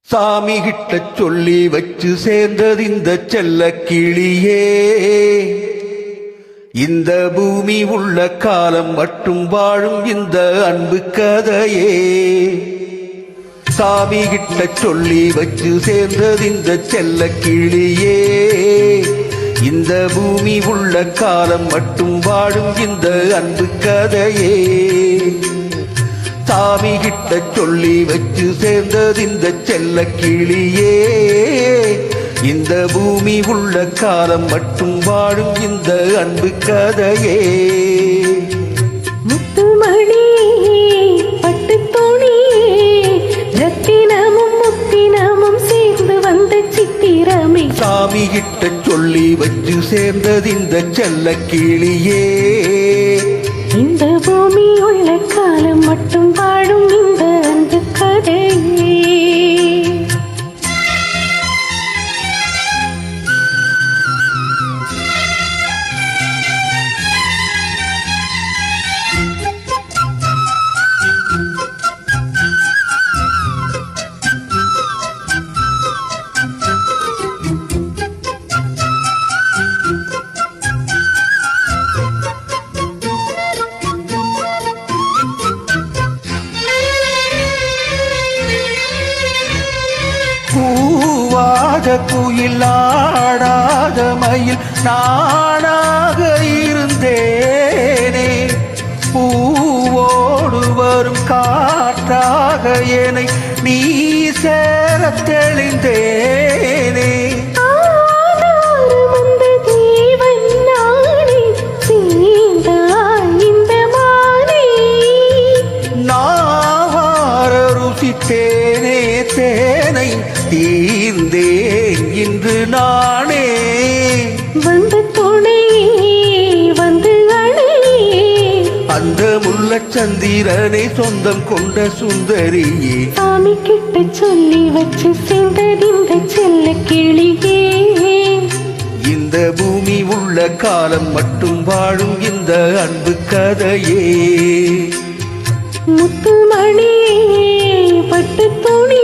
சாமி கிட்ட சொல்லி வச்சு சேர்ந்தது இந்த செல்ல கிளியே. இந்த பூமி உள்ள காலம் மட்டும் வாழும் இந்த அன்பு கதையே. சாமி கிட்ட சொல்லி வச்சு சேர்ந்தது இந்த செல்ல கிளியே. இந்த பூமி உள்ள காலம் மட்டும் வாழும் இந்த அன்பு கதையே. சாமி கிட்ட சொல்லி வச்சு சேர்ந்தது இந்த செல்ல கிளியே. இந்த பூமி உள்ள காலம் மட்டும் வாழும் இந்த அன்பு கதையே. முத்துமணி பட்டு தோணி ரத்தினமும் முத்தினமும் சேர்ந்து வந்த சித்திரமே. சாமி கிட்ட சொல்லி வச்சு சேர்ந்தது இந்த செல்ல கிளியே. இந்த பூமி உள்ள காலம் மட்டும் வாழும் இந்த அன்பு கதையே. கூவாத குயில் ஆடாத மயில் நானாக இருந்தேனே. பூவோடு வரும் காற்றாக என்னை நீ சேரத் தெளிந்தேனே. தேனே தேனை தீர்ந்தேன் இன்று நானே. வந்து துணை வந்து அணை அந்த முல்லச்சந்திரனை சொந்தம் கொண்ட சுந்தரியே. சாமி கிட்ட சொல்லி வச்சு சேர்ந்தது இந்த செல்ல கிளியே. இந்த பூமி உள்ள காலம் மட்டும் வாழும் இந்த அன்பு கதையே. முத்துமணி பட்டு துணி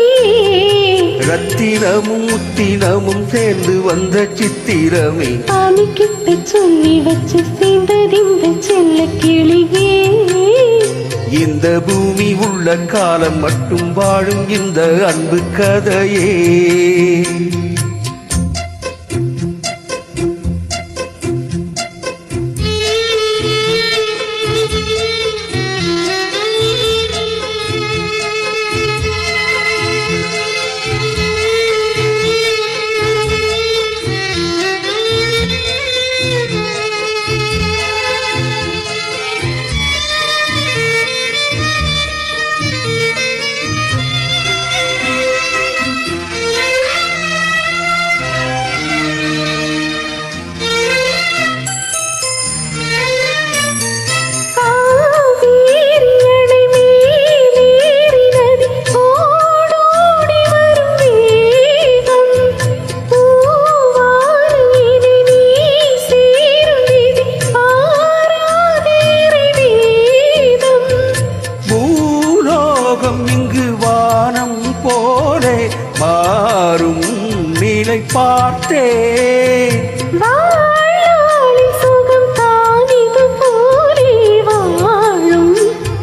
ரத்தினமும் முத்தினமும் சேர்ந்து வந்த சித்திரமே. சாமி கிட்ட சொல்லி வச்சு சேர்ந்தது இந்த செல்ல கிளியே. இந்த பூமி உள்ள காலம் மட்டும் வாழும் இந்த அன்பு கதையே. இங்கு வானம் போலே மாறும் நிலை பார்த்தே. சுகம் தானிது போலே வாழும்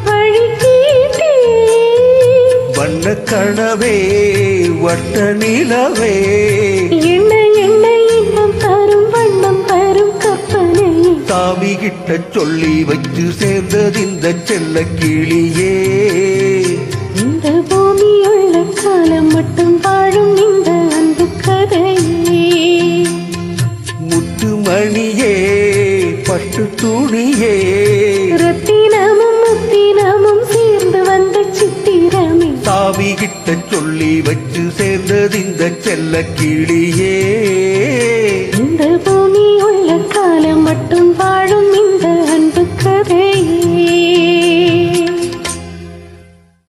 வழி கேட்டே. வண்ண கனவே வட்ட நிலவே என்ன என்ன இன்பம் தரும் வண்ணம் தரும் கற்பனை. சாமி கிட்ட சொல்லி வச்சு சேர்ந்தது இந்த செல்ல கிளியே. இந்த பூமி உள்ள காலம் மட்டும் வாழும் இந்த அன்பு கதையே. முத்துமணியே பட்டு துணியே ரத்தினமும் முத்தினமும் சேர்ந்து வந்த சித்திரமே. சாமி கிட்ட சொல்லி வச்சு சேர்ந்தது இந்த செல்ல கிளியே. இந்த பூமி உள்ள காலம் மட்டும் வாழும்